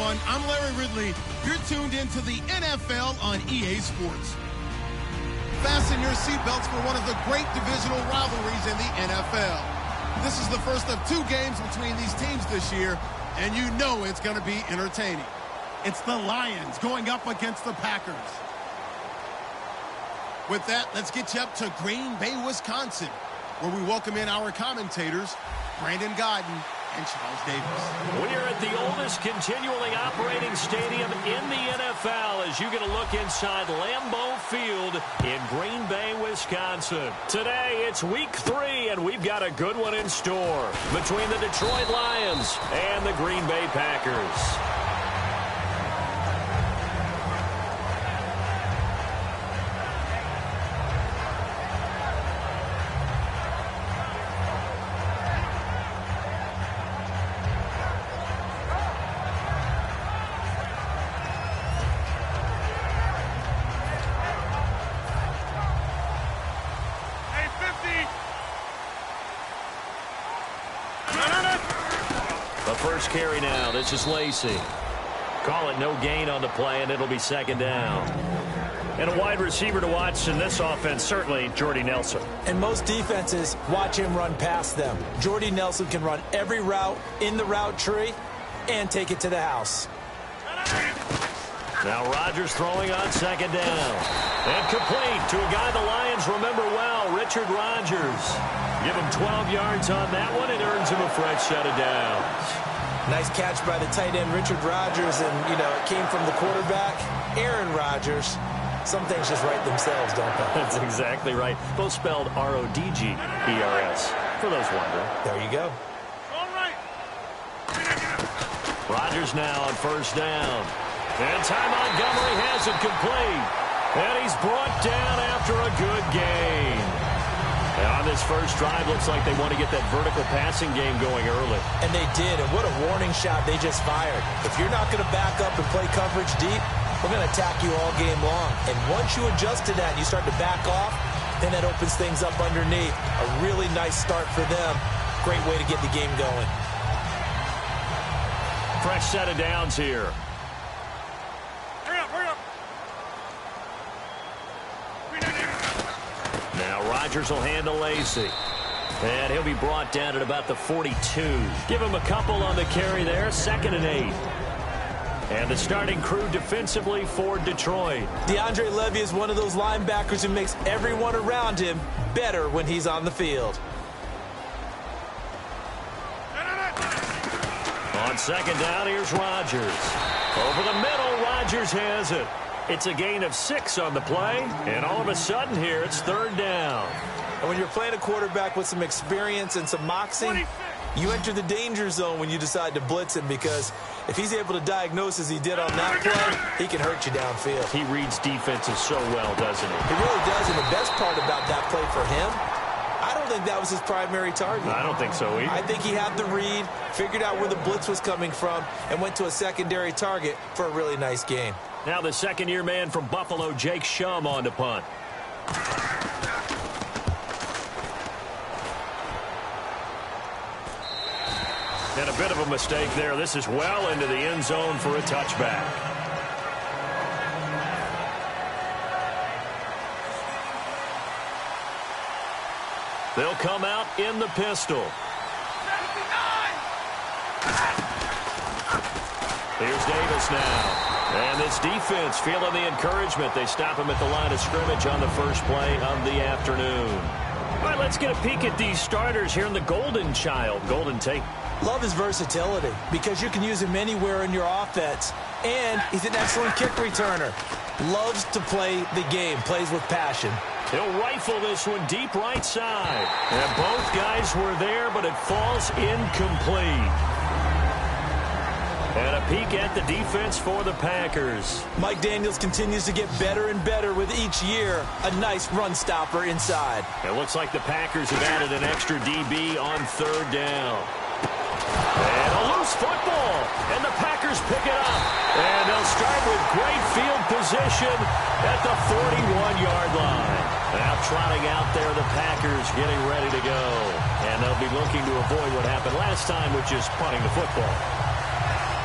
everyone. I'm Larry Ridley. You're tuned into the NFL on EA Sports. Fasten your seatbelts for one of the great divisional rivalries in the NFL. This is the first of 2 games between these teams this year, and you know it's going to be entertaining. It's the Lions going up against the Packers. With that, let's get you up to Green Bay, Wisconsin, where we welcome in our commentators, Brandon Gaudin and Charles Davis. We're at the oldest continually operating stadium in the NFL as you get a look inside Lambeau Field in Green Bay, Wisconsin. Today, it's week 3, and we've got a good one in store between the Detroit Lions and the Green Bay Packers. First carry now. This is Lacy. Call it no gain on the play, and it'll be second down. And a wide receiver to watch in this offense, certainly Jordy Nelson. And most defenses watch him run past them. Jordy Nelson can run every route in the route tree and take it to the house. Now Rodgers throwing on second down. And complete to a guy the Lions remember well, Richard Rodgers. Give him 12 yards on that one. It earns him a fresh set of downs. Nice catch by the tight end, Richard Rodgers, and, it came from the quarterback, Aaron Rodgers. Some things just write themselves, don't they? That's exactly right. Both spelled R-O-D-G-E-R-S, for those wondering. There you go. All right. Rodgers now on first down. And Ty Montgomery has it complete. And he's brought down after a good gain. And on this first drive, looks like they want to get that vertical passing game going early. And they did, and what a warning shot they just fired. If you're not going to back up and play coverage deep, we're going to attack you all game long. And once you adjust to that and you start to back off, then that opens things up underneath. A really nice start for them. Great way to get the game going. Fresh set of downs here. Now Rodgers will handle Lacy. And he'll be brought down at about the 42. Give him a couple on the carry there. 2nd and 8. And the starting crew defensively for Detroit. DeAndre Levy is one of those linebackers who makes everyone around him better when he's on the field. On second down, here's Rodgers. Over the middle, Rodgers has it. It's a gain of 6 on the play, and all of a sudden here, it's 3rd down. And when you're playing a quarterback with some experience and some moxie, you enter the danger zone when you decide to blitz him, because if he's able to diagnose as he did on that play, he can hurt you downfield. He reads defenses so well, doesn't he? He really does, and the best part about that play for him, I don't think that was his primary target. I don't think so either. I think he had the read, figured out where the blitz was coming from, and went to a secondary target for a really nice gain. Now the second-year man from Buffalo, Jake Shum, on to punt. And a bit of a mistake there. This is well into the end zone for a touchback. They'll come out in the pistol. Here's Davis now. And this defense feeling the encouragement. They stop him at the line of scrimmage on the first play of the afternoon. All right, let's get a peek at these starters here in the Golden Child. Golden Tate. Love his versatility because you can use him anywhere in your offense. And he's an excellent kick returner. Loves to play the game. Plays with passion. He'll rifle this one deep right side. And both guys were there, but it falls incomplete. And a peek at the defense for the Packers. Mike Daniels continues to get better and better with each year. A nice run stopper inside. It looks like the Packers have added an extra DB on 3rd down. And a loose football. And the Packers pick it up. And they'll start with great field position at the 41-yard line. Now trotting out there, the Packers getting ready to go. And they'll be looking to avoid what happened last time, which is punting the football.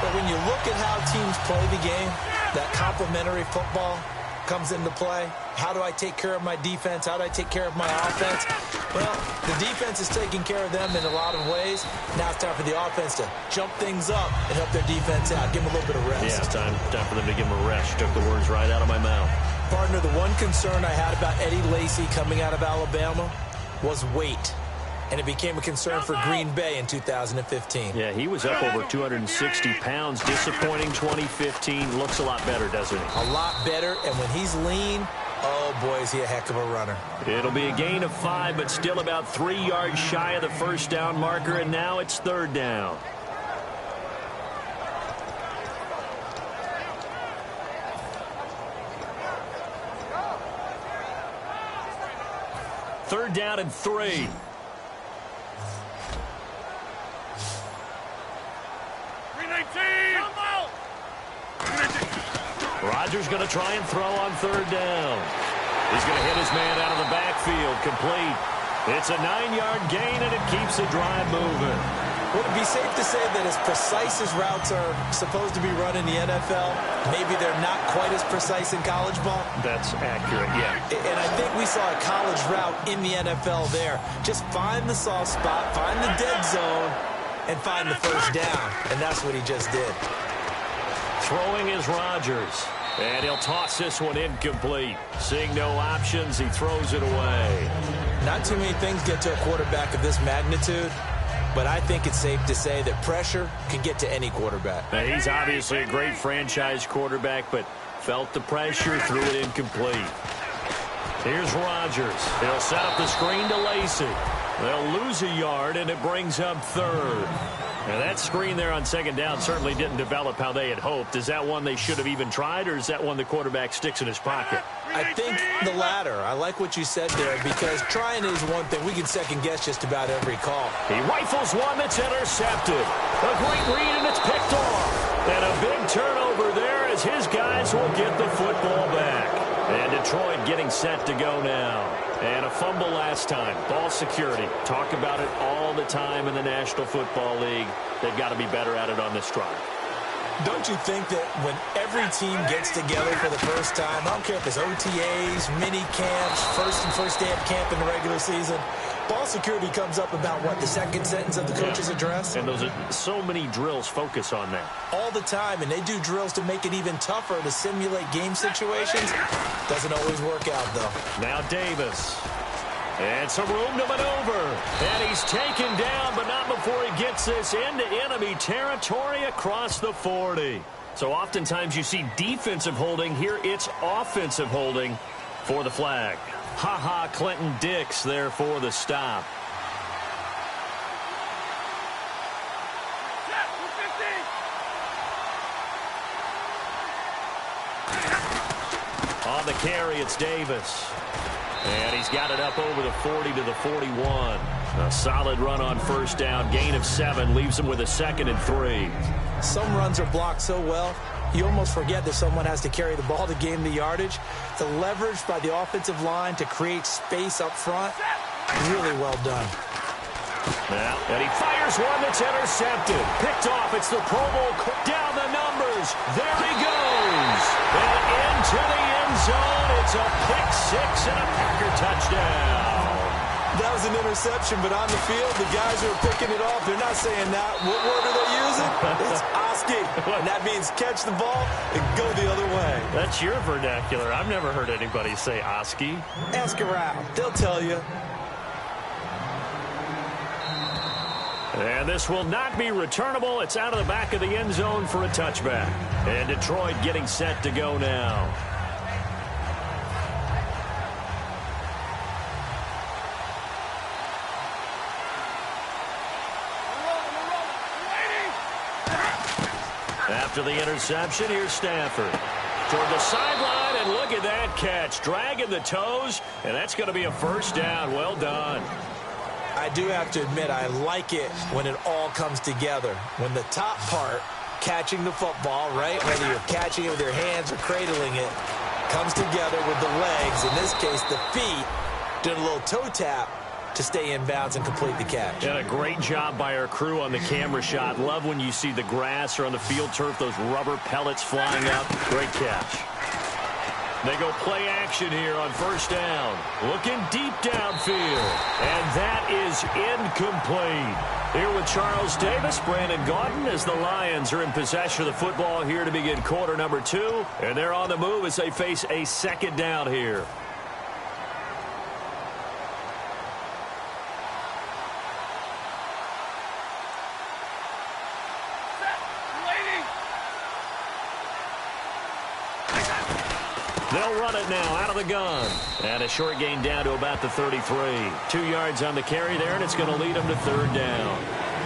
But when you look at how play the game, that complementary football comes into play. How do I take care of my defense? How do I take care of my offense? Well, the defense is taking care of them in a lot of ways. Now it's time for the offense to jump things up and help their defense out. Give them a little bit of rest. Yeah, time for them to give them a rest. You took the words right out of my mouth. Partner, the one concern I had about Eddie Lacy coming out of Alabama was weight. And it became a concern for Green Bay in 2015. Yeah, he was up over 260 pounds. Disappointing 2015. Looks a lot better, doesn't he? A lot better. And when he's lean, oh, boy, is he a heck of a runner. It'll be a gain of 5, but still about 3 yards shy of the first down marker. And now it's third down. Third down and 3. Rodgers going to try and throw on third down. He's going to hit his man out of the backfield. Complete. It's a 9-yard gain, and it keeps the drive moving. Would it be safe to say that as precise as routes are supposed to be run in the NFL, maybe they're not quite as precise in college ball? That's accurate, yeah. And I think we saw a college route in the NFL there. Just find the soft spot, find the dead zone, and find the first down. And that's what he just did. Throwing is Rodgers. And he'll toss this one incomplete. Seeing no options, he throws it away. Not too many things get to a quarterback of this magnitude, but I think it's safe to say that pressure can get to any quarterback. Now, he's obviously a great franchise quarterback, but felt the pressure, threw it incomplete. Here's Rodgers. He'll set up the screen to Lacy. They'll lose a yard, and it brings up third. Now, that screen there on second down certainly didn't develop how they had hoped. Is that one they should have even tried, or is that one the quarterback sticks in his pocket? I think the latter. I like what you said there, because trying is one thing. We can second-guess just about every call. He rifles one that's intercepted. A great read, and it's picked off. And a big turnover there as his guys will get the football back. And Detroit getting set to go now. And a fumble last time. Ball security. Talk about it all the time in the National Football League. They've got to be better at it on this drive. Don't you think that when every team gets together for the first time, I don't care if it's OTAs, mini camps, first day of camp in the regular season, ball security comes up about, what, the second sentence of the coach's address? And those are so many drills focus on that. All the time, and they do drills to make it even tougher to simulate game situations. Doesn't always work out, though. Now Davis. And some room to maneuver. And he's taken down, but not before he gets this into enemy territory across the 40. So oftentimes you see defensive holding. Here it's offensive holding for the flag. Ha-ha, Clinton Dix there for the stop. On the carry, it's Davis. And he's got it up over the 40 to the 41. A solid run on first down. Gain of 7 leaves him with a 2nd and 3. Some runs are blocked so well, you almost forget that someone has to carry the ball to gain the yardage. The leverage by the offensive line to create space up front, really well done. Now, and he fires one that's intercepted. Picked off. It's the Pro Bowl. Down the numbers. There he goes. And into the end zone. It's a pick 6 and a Packer touchdown. That was an interception, but on the field, the guys who are picking it off, they're not saying that. What word are they using? It's Oski. And that means catch the ball and go the other way. That's your vernacular. I've never heard anybody say Oski. Ask around. They'll tell you. And this will not be returnable. It's out of the back of the end zone for a touchback. And Detroit getting set to go now. After the interception, here's Stafford. Toward the sideline, and look at that catch. Dragging the toes, and that's going to be a first down. Well done. I do have to admit, I like it when it all comes together. When the top part, catching the football, right, whether you're catching it with your hands or cradling it, comes together with the legs, in this case the feet, doing a little toe tap, to stay inbounds and complete the catch. And a great job by our crew on the camera shot. Love when you see the grass or on the field turf, those rubber pellets flying up. Great catch. They go play action here on first down. Looking deep downfield. And that is incomplete. Here with Charles Davis, Brandon Gaudin, as the Lions are in possession of the football here to begin quarter number 2. And they're on the move as they face a second down here. They'll run it now out of the gun. And a short gain down to about the 33. 2 yards on the carry there, and it's going to lead them to third down.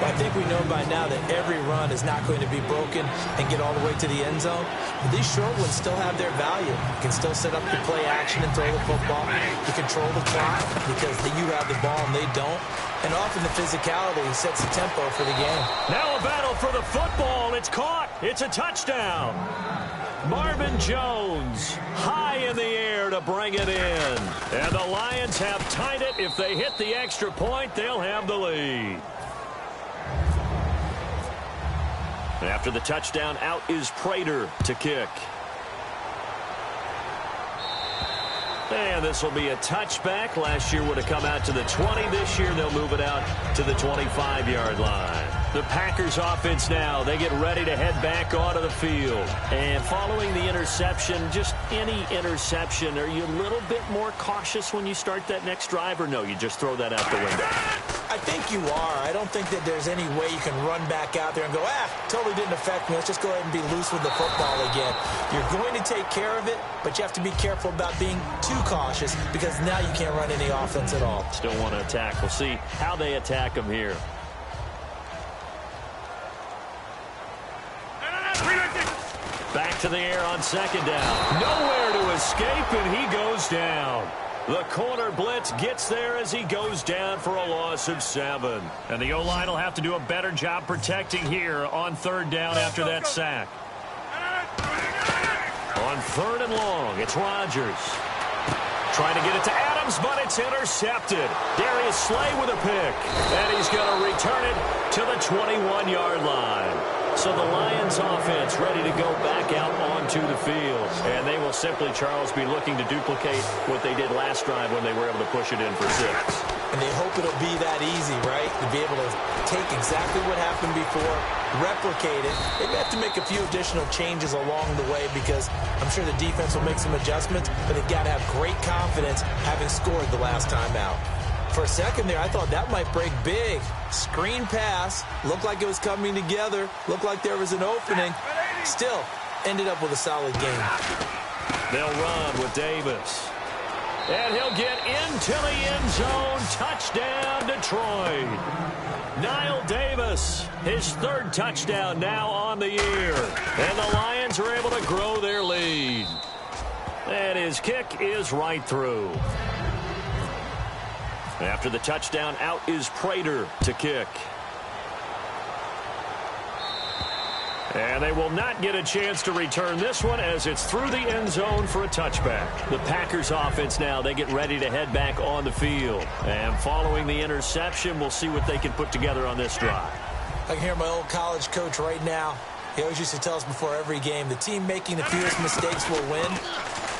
I think we know by now that every run is not going to be broken and get all the way to the end zone. But these short ones still have their value. You can still set up your play action and throw the football. You control the clock because you have the ball and they don't. And often the physicality sets the tempo for the game. Now a battle for the football. It's caught. It's a touchdown. Marvin Jones high in the air to bring it in. And the Lions have tied it. If they hit the extra point, they'll have the lead. After the touchdown, out is Prater to kick. And this will be a touchback. Last year would have come out to the 20. This year they'll move it out to the 25-yard line. The Packers offense now, they get ready to head back onto the field. And following the interception, just any interception, are you a little bit more cautious when you start that next drive, or no, you just throw that out the window? I think you are. I don't think that there's any way you can run back out there and go, totally didn't affect me. Let's just go ahead and be loose with the football again. You're going to take care of it, but you have to be careful about being too cautious because now you can't run any offense at all. Still want to attack. We'll see how they attack them here. Back to the air on second down. Nowhere to escape, and he goes down. The corner blitz gets there as he goes down for a loss of 7. And the O-line will have to do a better job protecting here on third down after that sack. On third and long, it's Rodgers. Trying to get it to Adams, but it's intercepted. Darius Slay with a pick. And he's going to return it to the 21-yard line. So the Lions offense ready to go back out onto the field. And they will simply, Charles, be looking to duplicate what they did last drive when they were able to push it in for 6. And they hope it'll be that easy, right? To be able to take exactly what happened before, replicate it. They may have to make a few additional changes along the way because I'm sure the defense will make some adjustments, but they've got to have great confidence having scored the last time out. For a second there, I thought that might break big. Screen pass. Looked like it was coming together. Looked like there was an opening. Still, ended up with a solid game. They'll run with Davis. And he'll get into the end zone. Touchdown, Detroit. Niall Davis, his third touchdown now on the year. And the Lions are able to grow their lead. And his kick is right through. After the touchdown, out is Prater to kick. And they will not get a chance to return this one as it's through the end zone for a touchback. The Packers offense now, they get ready to head back on the field. And following the interception, we'll see what they can put together on this drive. I can hear my old college coach right now. He always used to tell us before every game, the team making the fewest mistakes will win.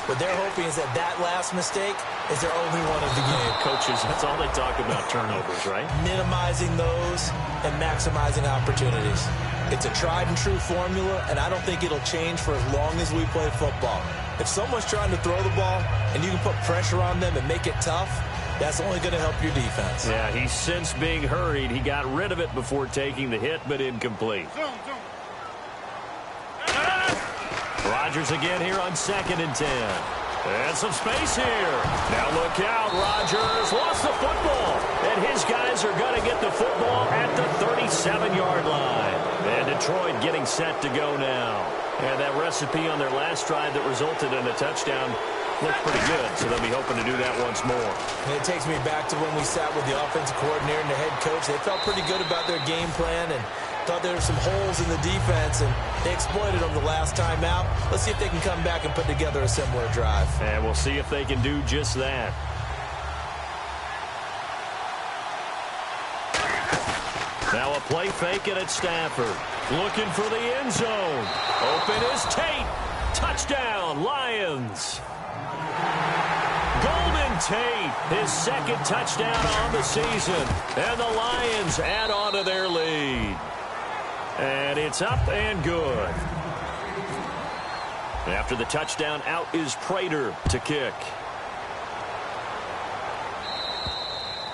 What they're hoping is that that last mistake is their only one of the game. Coaches, that's all they talk about, turnovers, right? Minimizing those and maximizing opportunities. It's a tried-and-true formula, and I don't think it'll change for as long as we play football. If someone's trying to throw the ball and you can put pressure on them and make it tough, that's only going to help your defense. Yeah, he's since being hurried. He got rid of it before taking the hit, but incomplete. Rodgers again here on 2nd and 10. And some space here. Now look out. Rodgers lost the football. And his guys are going to get the football at the 37-yard line. And Detroit getting set to go now. And that recipe on their last drive that resulted in a touchdown looked pretty good. So they'll be hoping to do that once more. And it takes me back to when we sat with the offensive coordinator and the head coach. They felt pretty good about their game plan and thought there were some holes in the defense, and they exploited them the last time out. Let's see if they can come back and put together a similar drive. And we'll see if they can do just that. Now a play fake it at Stafford. Looking for the end zone. Open is Tate. Touchdown, Lions. Golden Tate, his second touchdown on the season. And the Lions add on to their lead. And it's up and good. After the touchdown, out is Prater to kick.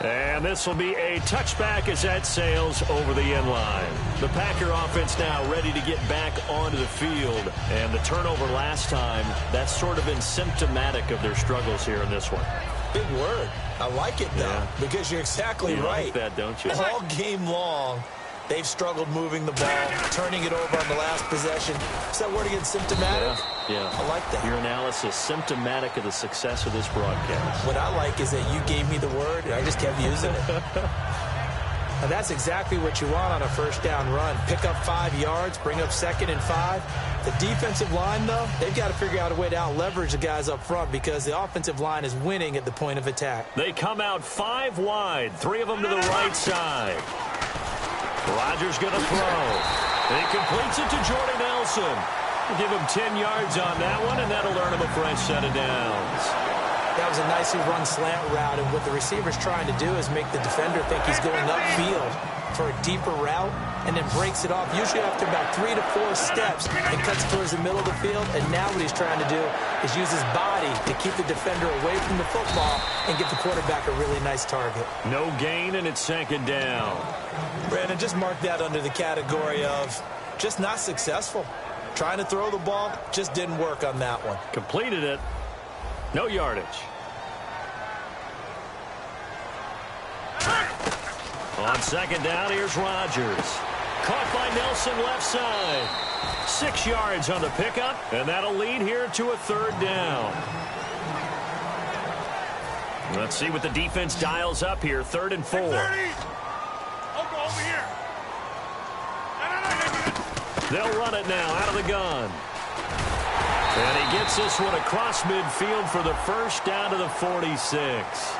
And this will be a touchback as that sails over the end line. The Packer offense now ready to get back onto the field. And the turnover last time, that's sort of been symptomatic of their struggles here in this one. Big word. I like it, though, because you're exactly right. You like that, don't you? All game long, they've struggled moving the ball, turning it over on the last possession. Is that word again, symptomatic? Yeah. I like that. Your analysis, symptomatic of the success of this broadcast. What I like is that you gave me the word, and I just kept using it. And that's exactly what you want on a first down run. Pick up 5 yards, bring up 2nd and 5. The defensive line, though, they've got to figure out a way to out-leverage the guys up front because the offensive line is winning at the point of attack. They come out 5 wide, 3 of them to the right side. Rodgers going to throw. He completes it to Jordy Nelson. Give him 10 yards on that one, and that'll earn him a fresh set of downs. That was a nicely run slant route, and what the receiver's trying to do is make the defender think he's going upfield for a deeper route, and then breaks it off, usually after about 3 to 4 steps, and cuts towards the middle of the field. And now what he's trying to do is use his body to keep the defender away from the football and give the quarterback a really nice target. No gain, and it's 2nd down. Brandon, just mark that under the category of just not successful. Trying to throw the ball, just didn't work on that one. Completed it. No yardage. On 2nd down, here's Rodgers. Caught by Nelson left side. 6 yards on the pickup, and that'll lead here to a 3rd down. Let's see what the defense dials up here. 3rd and 4. I'll go over here. They'll run it now out of the gun. And he gets this one across midfield for the first down to the 46.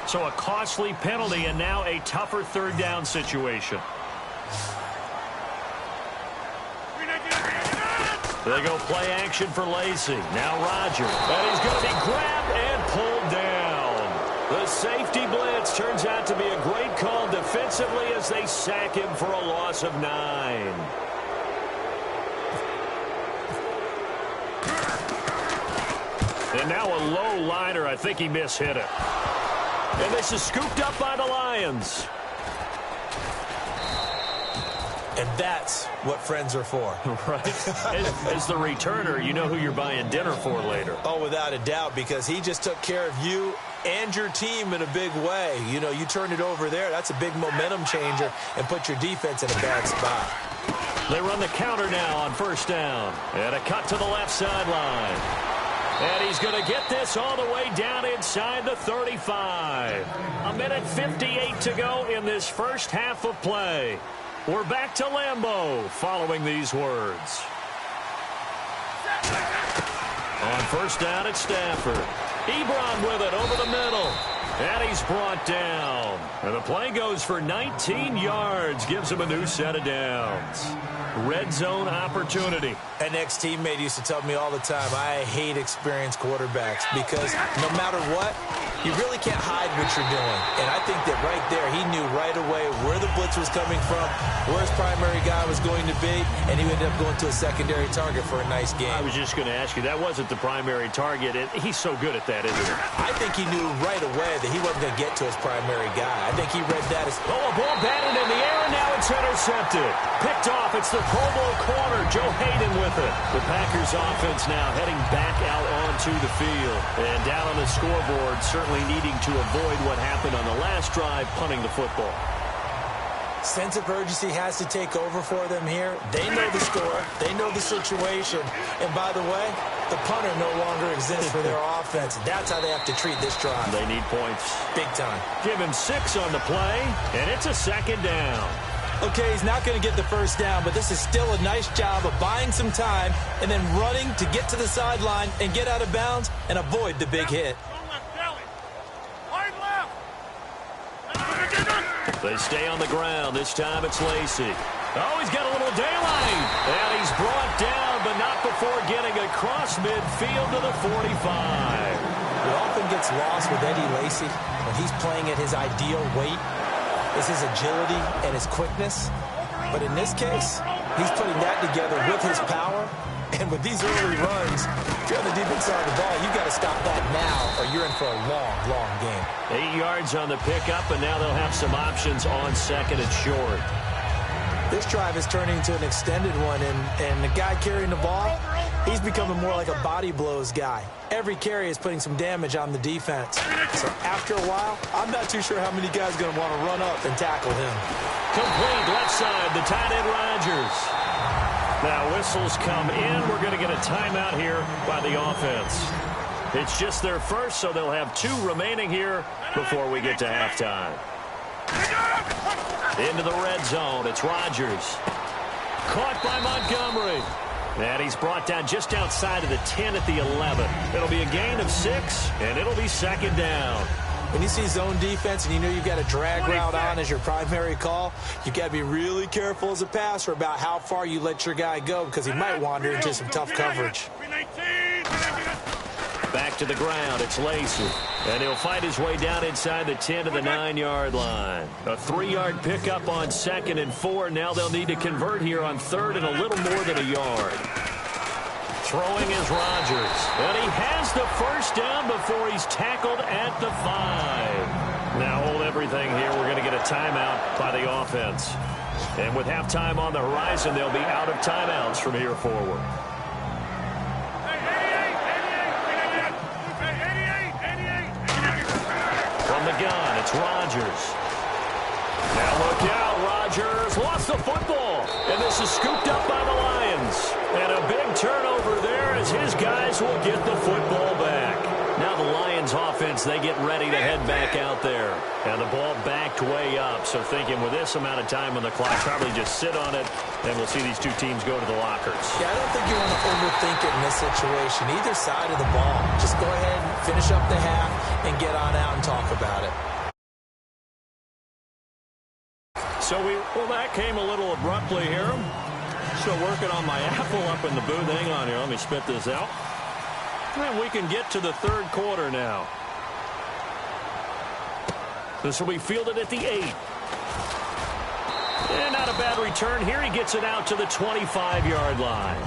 So a costly penalty and now a tougher 3rd down situation. They go play action for Lacy. Now Rodgers. And he's going to be grabbed and pulled down. The safety blitz turns out to be a great call defensively as they sack him for a loss of 9. And now a low liner. I think he mishit it. And this is scooped up by the Lions. And that's what friends are for. Right. As the returner, you know who you're buying dinner for later. Oh, without a doubt, because he just took care of you and your team in a big way. You know, you turned it over there. That's a big momentum changer and put your defense in a bad spot. They run the counter now on 1st down. And a cut to the left sideline. And he's going to get this all the way down inside the 35. 1:58 to go in this first half of play. We're back to Lambeau following these words. On 1st down at Stafford. Ebron with it over the middle. And he's brought down. And the play goes for 19 yards. Gives him a new set of downs. Red zone opportunity. An ex-teammate used to tell me all the time, I hate experienced quarterbacks because no matter what, you really can't hide what you're doing. And I think that right there, he knew right away where the blitz was coming from, where his primary guy was going to be, and he ended up going to a secondary target for a nice game. I was just going to ask you, that wasn't the primary target. He's so good at that, isn't he? I think he knew right away that he wasn't going to get to his primary guy. I think he read that as... Oh, a ball batted in the air, and now it's intercepted. Picked off. It's the Pro Bowl corner. Joe Hayden with it. The Packers offense now heading back out onto the field. And down on the scoreboard, certainly needing to avoid what happened on the last drive, punting the football. Sense of urgency has to take over for them here. They know the score. They know the situation. And by the way, the punter no longer exists for their offense. That's how they have to treat this drive. They need points. Big time. Give him 6 on the play, and it's a 2nd down. Okay, he's not going to get the first down, but this is still a nice job of buying some time and then running to get to the sideline and get out of bounds and avoid the big hit. They stay on the ground. This time it's Lacy. Oh, he's got a little daylight. And he's brought down, but not before getting across midfield to the 45. What often gets lost with Eddie Lacy when he's playing at his ideal weight is his agility and his quickness. But in this case, he's putting that together with his power. And with these early runs, if you're on the defense side of the ball, you've got to stop that now or you're in for a long, long game. 8 yards on the pickup, and now they'll have some options on second and short. This drive is turning into an extended one, and the guy carrying the ball, he's becoming more like a body blows guy. Every carry is putting some damage on the defense. So after a while, I'm not too sure how many guys are going to want to run up and tackle him. Complete left side, the tight end Rodgers. Now whistles come in. We're going to get a timeout here by the offense. It's just their first, so they'll have 2 remaining here before we get to halftime. Into the red zone. It's Rodgers. Caught by Montgomery. And he's brought down just outside of the 10 at the 11. It'll be a gain of 6, and it'll be second down. When you see zone defense and you know you've got a drag route on as your primary call, you've got to be really careful as a passer about how far you let your guy go because he might wander into some tough coverage. Back to the ground, it's Lacy. And he'll fight his way down inside the 10 to the 9-yard line. A 3-yard pickup on second and 4. Now they'll need to convert here on third and a little more than a yard. Throwing is Rodgers. And he has the first down before he's tackled at the 5. Now hold everything here. We're going to get a timeout by the offense. And with halftime on the horizon, they'll be out of timeouts from here forward. From the gun, it's Rodgers. Now look out, Rodgers lost the football. And this is scooped up by the Lions. And a big turnover there as his guys will get the football back. Now the Lions offense, they get ready to head back out there. And the ball backed way up. So thinking with this amount of time on the clock, probably just sit on it. And we'll see these 2 teams go to the lockers. Yeah, I don't think you want to overthink it in this situation. Either side of the ball. Just go ahead and finish up the half and get on out and talk about it. So well, that came a little abruptly here. Still working on my apple up in the booth. Hang on here. Let me spit this out. And we can get to the third quarter now. This will be fielded at the 8. And not a bad return here. He gets it out to the 25-yard line.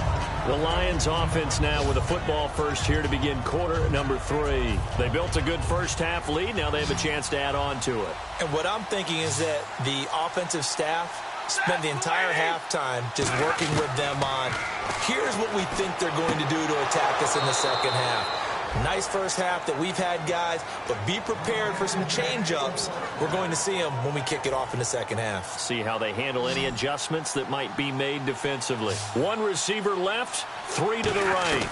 The Lions offense now with a football first here to begin quarter number 3. They built a good first half lead. Now they have a chance to add on to it. And what I'm thinking is that the offensive staff spent the entire halftime just working with them on, here's what we think they're going to do to attack us in the second half. Nice first half that we've had, guys, but be prepared for some change-ups. We're going to see them when we kick it off in the second half. See how they handle any adjustments that might be made defensively. 1 receiver left, 3 to the right.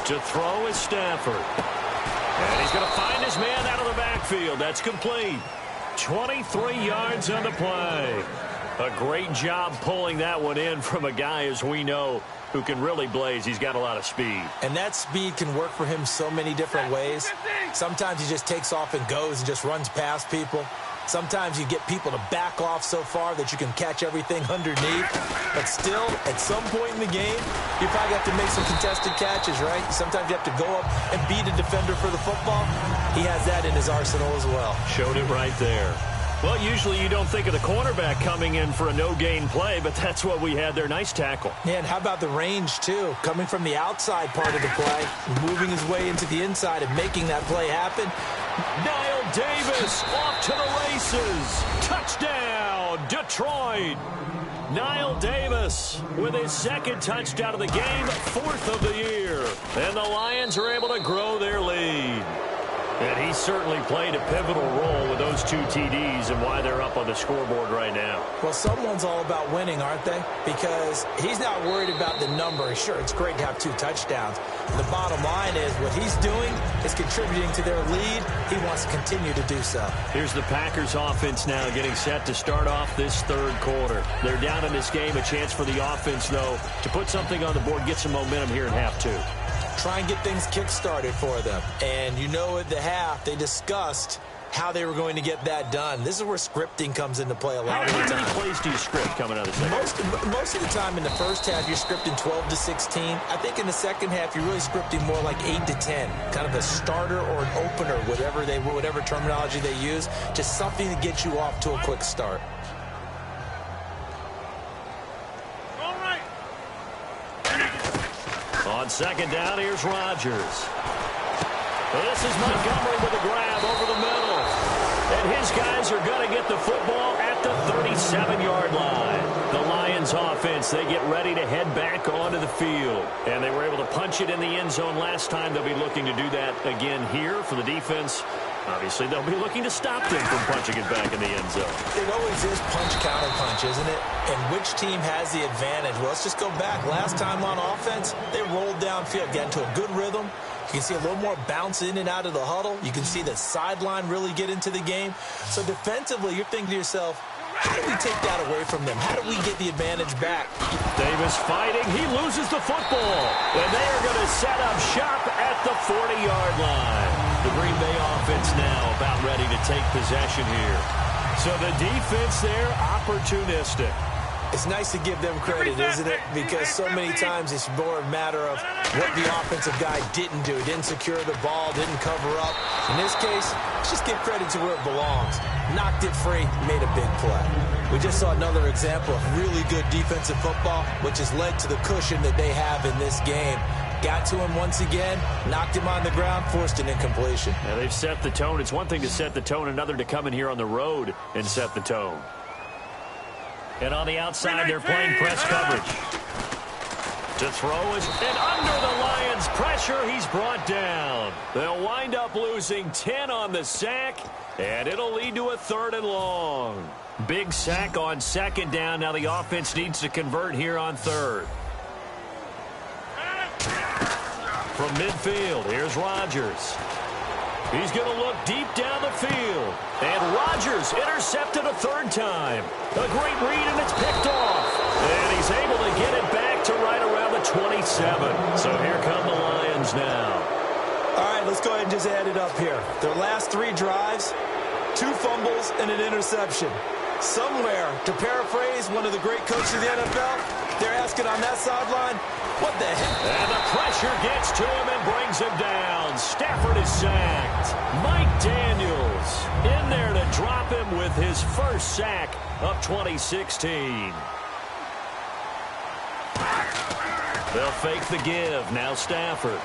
To throw is Stafford. And he's going to find his man out of the backfield. That's complete. 23 yards on the play. A great job pulling that one in from a guy, as we know, who can really blaze. He's got a lot of speed. And that speed can work for him so many different ways. Sometimes he just takes off and goes and just runs past people. Sometimes you get people to back off so far that you can catch everything underneath. But still, at some point in the game, you probably have to make some contested catches, right? Sometimes you have to go up and beat a defender for the football. He has that in his arsenal as well. Showed it right there. Well, usually you don't think of the cornerback coming in for a no-gain play, but that's what we had there. Nice tackle. Yeah, and how about the range, too? Coming from the outside part of the play, moving his way into the inside and making that play happen. Knile Davis off to the races. Touchdown, Detroit. Knile Davis with his 2nd touchdown of the game, 4th of the year. And the Lions are able to grow their lead. And he certainly played a pivotal role with those 2 TDs and why they're up on the scoreboard right now. Well, someone's all about winning, aren't they? Because he's not worried about the number. Sure, it's great to have 2 touchdowns. The bottom line is what he's doing is contributing to their lead. He wants to continue to do so. Here's the Packers offense now getting set to start off this third quarter. They're down in this game. A chance for the offense, though, to put something on the board, get some momentum here in half 2. Try and get things kick-started for them. And you know at the half, they discussed how they were going to get that done. This is where scripting comes into play a lot of the time. How many plays do you script coming out of the second? Most of the time in the first half, you're scripting 12 to 16. I think in the second half, you're really scripting more like 8 to 10. Kind of a starter or an opener, whatever terminology they use. Just something to get you off to a quick start. All right. On second down, here's Rodgers. This is Montgomery with a grab over the middle. And his guys are going to get the football at the 37-yard line. The Lions offense, they get ready to head back onto the field. And they were able to punch it in the end zone last time. They'll be looking to do that again here for the defense. Obviously, they'll be looking to stop them from punching it back in the end zone. It always is punch-counter-punch, isn't it? And which team has the advantage? Well, let's just go back. Last time on offense, they rolled downfield, got into a good rhythm. You can see a little more bounce in and out of the huddle. You can see the sideline really get into the game. So defensively, you're thinking to yourself, how do we take that away from them? How do we get the advantage back? Davis fighting. He loses the football. And they are going to set up shop at the 40-yard line. The Green Bay offense now about ready to take possession here. So the defense there, opportunistic. It's nice to give them credit, isn't it? Because so many times it's more a matter of what the offensive guy didn't do. Didn't secure the ball, didn't cover up. In this case, let's just give credit to where it belongs. Knocked it free, made a big play. We just saw another example of really good defensive football, which has led to the cushion that they have in this game. Got to him once again, knocked him on the ground, forced an incompletion. Now they've set the tone. It's one thing to set the tone, another to come in here on the road and set the tone. And on the outside, they're playing press coverage. To throw is and under the Lions' pressure, he's brought down. They'll wind up losing 10 on the sack, and it'll lead to a 3rd and long. Big sack on second down. Now the offense needs to convert here on 3rd. From midfield, here's Rodgers. He's going to look deep down the field. And Rodgers intercepted a 3rd time. A great read, and it's picked off. And he's able to get it back to right around the 27. So here come the Lions now. All right, let's go ahead and just add it up here. Their last 3 drives, 2 fumbles and an interception. Somewhere, to paraphrase one of the great coaches of the NFL, they're asking on that sideline, what the heck? And the pressure gets to him and brings him down. Stafford is sacked. Mike Daniels in there to drop him with his first sack of 2016. They'll fake the give. Now Stafford.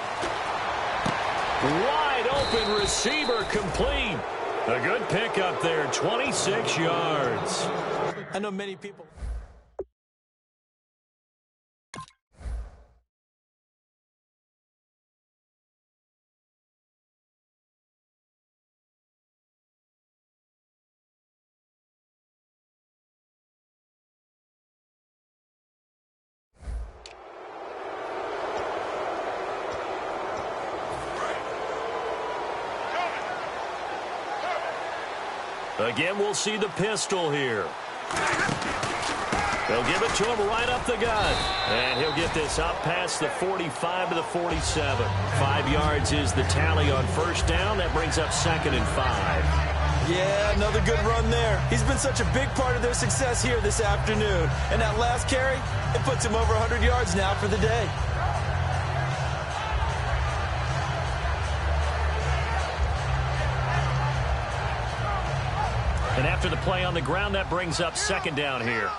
Wide open receiver complete. A good pickup there, 26 yards. I know many people. Again, we'll see the pistol here. They'll give it to him right up the gut. And he'll get this up past the 45 to the 47. 5 yards is the tally on first down. That brings up 2nd and 5. Yeah, another good run there. He's been such a big part of their success here this afternoon. And that last carry, it puts him over 100 yards now for the day. And after the play on the ground, that brings up 2nd down here.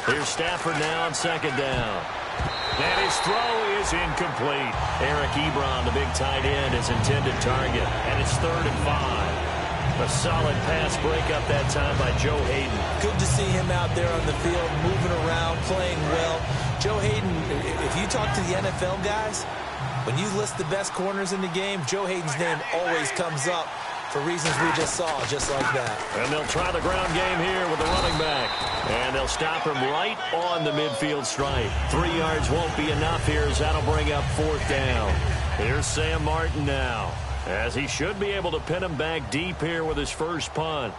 Here's Stafford now on 2nd down. And his throw is incomplete. Eric Ebron, the big tight end, his intended target. And it's 3rd and 5. A solid pass breakup that time by Joe Hayden. Good to see him out there on the field, moving around, playing well. Joe Hayden, if you talk to the NFL guys, when you list the best corners in the game, Joe Hayden's name always comes up for reasons we just saw, just like that. And they'll try the ground game here with the running back. And they'll stop him right on the midfield stripe. 3 yards won't be enough here as that'll bring up 4th down. Here's Sam Martin now, as he should be able to pin him back deep here with his first punt.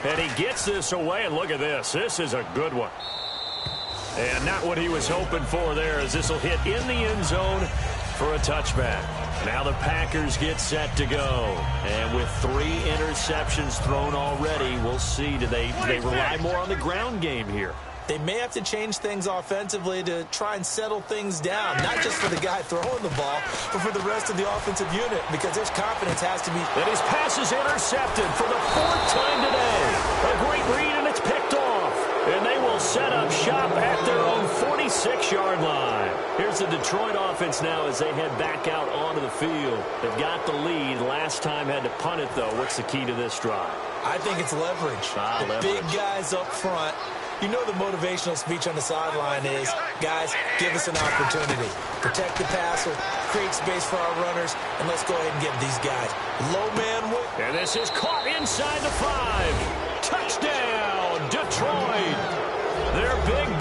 And he gets this away, and look at this. This is a good one. And not what he was hoping for there, as this will hit in the end zone for a touchback. Now the Packers get set to go. And with 3 interceptions thrown already, we'll see. Do they rely more on the ground game here? They may have to change things offensively to try and settle things down, not just for the guy throwing the ball, but for the rest of the offensive unit, because there's confidence has to be. And his pass is intercepted for the 4th time today. A great read, and it's picked off. And they will set up shop at their own 46-yard line. Here's the Detroit offense now as they head back out onto the field. They've got the lead. Last time had to punt it, though. What's the key to this drive? I think it's leverage. The big guys up front. You know the motivational speech on the sideline is, guys, give us an opportunity. Protect the passer, create space for our runners, and let's go ahead and get these guys. Low man win. And this is caught inside the 5. Touchdown, Detroit. Their big